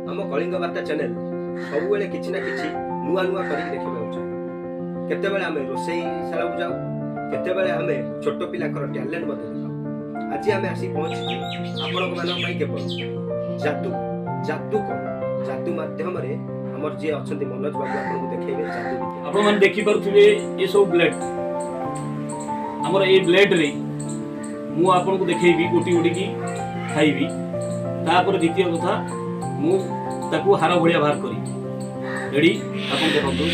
आम कलिंग वार्ता चैनल सब किसी ना किसी नुआ नुआ करके देखा चाहे केते आम रोसई शाला को जाऊ केते आम छोट पिला टैलेंट देखा आज आम आसी पहुंची आपण मान केवल जादू जादू कौन जादू माध्यम आमर जी अच्छा मनोज बाबू आपको देखेबे जादू आपण मन देखि परथुबे ये सब ब्लेड हमर ए ब्लेड रे मु आपन को देखेबी गोटी गोटी की खाइबी तापर द्वितीय कथा मु ताकू हार भलिया बाहर करी रेडी आपन देखंतु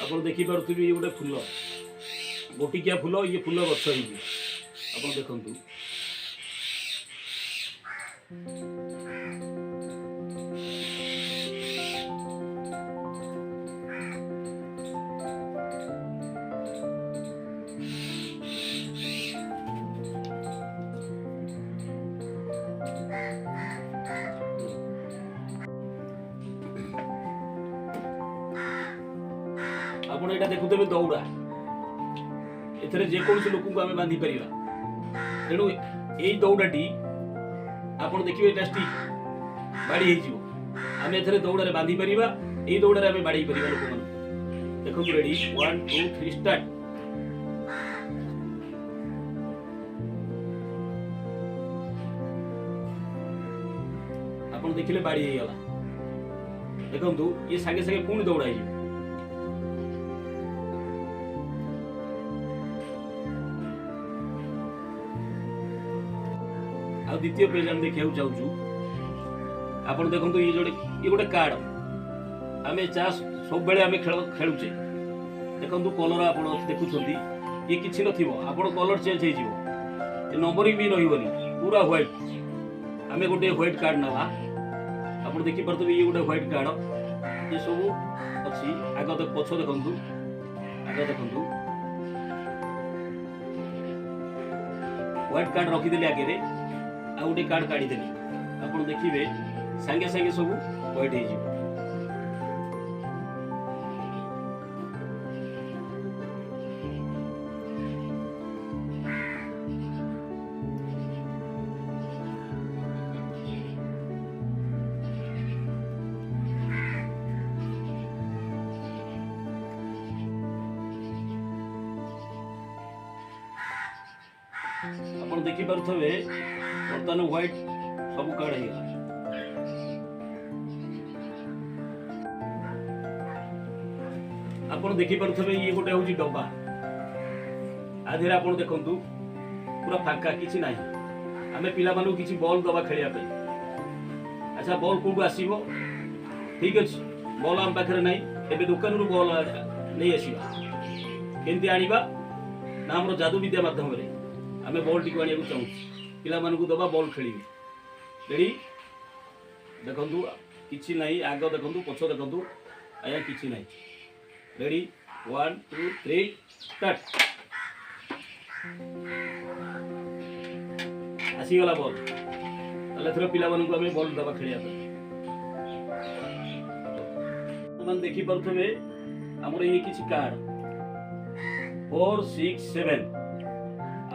आपण देखि परथुबे ये गोटे फूल गोटिकिया फूल ये फूल गछ ही आपण देखंतु आपण एटा देखुतबे दौड़ा एथरे जे कोनसे लोक को आमे बांधी परिबा तेणु एई दौड़ाटी आपण देखिबे एटा स्टिक बाड़ी हे जिवो आमे एथरे दौड़ा रे बांधी परिबा एई दौड़ा रे आमे बाड़ी परिबा लोक मन देखो रेडी 1 2 3 स्टार्ट आपण देखिले बाड़ी हे गला देखंतु ये सागे सागे पुणी दौड़ा हे आ द्वितीय पेज हम देखिया चाहूँ आपण देखंतु ये गोटे कार्ड आमे चास सब बेले आमे खेलुचे देखंतु कलर आपण देखुछंती ये किछि नथिबो आपण कलर चेंज हे जिवो ए नंबरिंग भी नहिबोनी पूरा व्हाइट आमे गोटे व्हाइट कार्ड नवा आपण देखि परतबे ये गोटे व्हाइट कार्ड ये सब अछि आगो तक पछो देखंतु आगो देखंतु व्हाइट कार्ड रखि देली आगे रे आ गोटे कार्ड काढ़ी देली आपण देखिबे संगे संगे सब व्हाइट हे जिवो आपण देखि परथबे बर्तमान व्हाइट सब कार्ड हे गला आपण देखि परथबे ये गोटे होची डब्बा आधेर आपण देखंतु पूरा फांका किछि नाही आमे पिला मानु किछि बॉल दबा खेलिया पे अच्छा बॉल कोडू आसीबो ठीक अछि बॉल हम पाखरे नाही ଏବେ ଦୋକାନରୁ ବଲ୍ ନେଇ ଆସିବା କେମିତି ଆଣିବା ନା ଆମର ଯାଦୁ ବିଦ୍ୟା ମାଧ୍ୟମରେ ଆମେ ବଲ୍ଟିକୁ ଆଣିବାକୁ ଚାହୁଁଛୁ ପିଲାମାନଙ୍କୁ ଦେବା ବଲ୍ ଖେଳିବେ ରେଡ଼ି ଦେଖନ୍ତୁ କିଛି ନାହିଁ ଆଗ ଦେଖନ୍ତୁ ପଛ ଦେଖନ୍ତୁ ଆଜ୍ଞା କିଛି ନାହିଁ ରେଡ଼ି 1 2 3 ଷ୍ଟାର୍ଟ ଆସିଗଲା ବଲ୍ ତାହେଲେ ଏଥର ପିଲାମାନଙ୍କୁ ଆମେ ବଲ୍ ଦେବା ଖେଳିବା ପାଇଁ ସେମାନେ ଦେଖିପାରୁଥିବେ ଆମର ଇଏ କିଛି କାର୍ଡ 4 6 7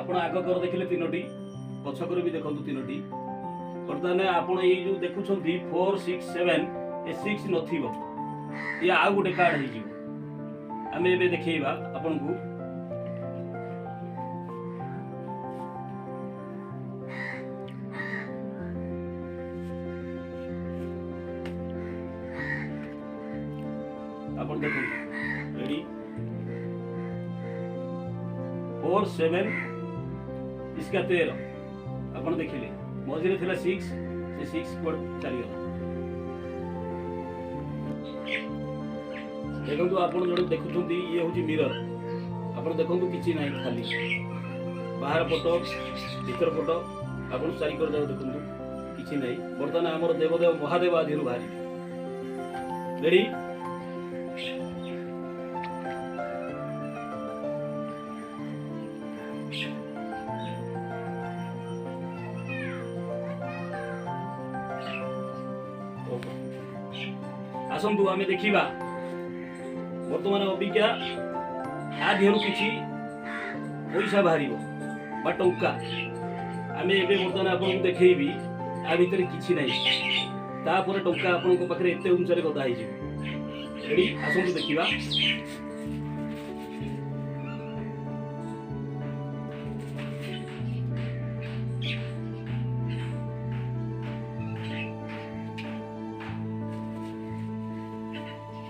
ଆପଣ ଆଗ କର ଦେଖିଲେ ତିନୋଟି ପଛକରେ ବି ଦେଖନ୍ତୁ ତିନୋଟି ବର୍ତ୍ତମାନ ଆପଣ ଏଇ ଯୋଉ ଦେଖୁଛନ୍ତି 4 6 7 ଏ 6 ନଥିବ ଇଏ ଆଉ ଗୋଟେ କାର୍ଡ ହେଇଯିବ ଆମେ ଏବେ ଦେଖେଇବା ଆପଣଙ୍କୁ ଆପଣ ଦେଖନ୍ତୁ ରେଡି 4 7 इसका 13 ଆପଣ ଦେଖିଲେ ମଝିରେ ଥିଲା 6 ସେ 6 କୋड ଚାଲିଗଲା ଦେଖନ୍ତୁ ଆପଣ ଯୋଉ ଦେଖୁଛନ୍ତି ଇଏ ହେଉଛି ମିରର ଆପଣ ଦେଖନ୍ତୁ କିଛି ନାହିଁ ଖାଲି ବାହାର ପଟ ଭିତର ପଟ ଆପଣ ଚାରି କର ଯାକ ଦେଖନ୍ତୁ କିଛି ନାହିଁ ବର୍ତ୍ତମାନ ଆମର ଦେବଦେବ ମହାଦେବ ଆଦିରୁ ବାହାରି ରେଡି आसतु आम देखा बर्तमान अबिका आ देहरु किसी पैसा बाहर बा टंका आम बर्तमान आपको देखी आ भितर किसी ना तापर टंका आपण पाखे एत उंचारे गदा हो रेडी आसतु देखा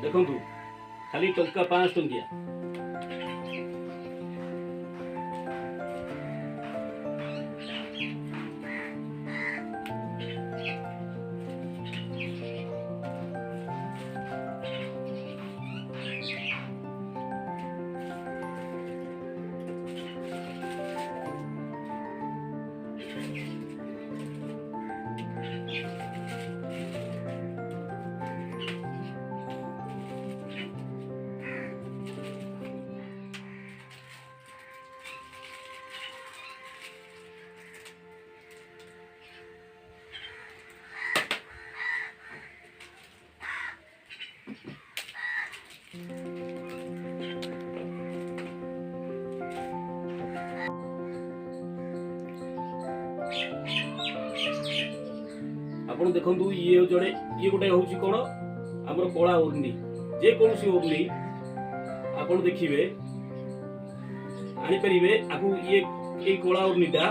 देखु खाली टंका 5 टंकिया आपण देखंतु ये जड़े ये गोटे हूँ कौन आमर कला ओढ़नी जेकोसी ओढ़नी आपण देखिए आनीपर आपको ये कला ओढ़नीटा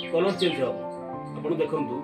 कलर चेंज हम आपण देखंतु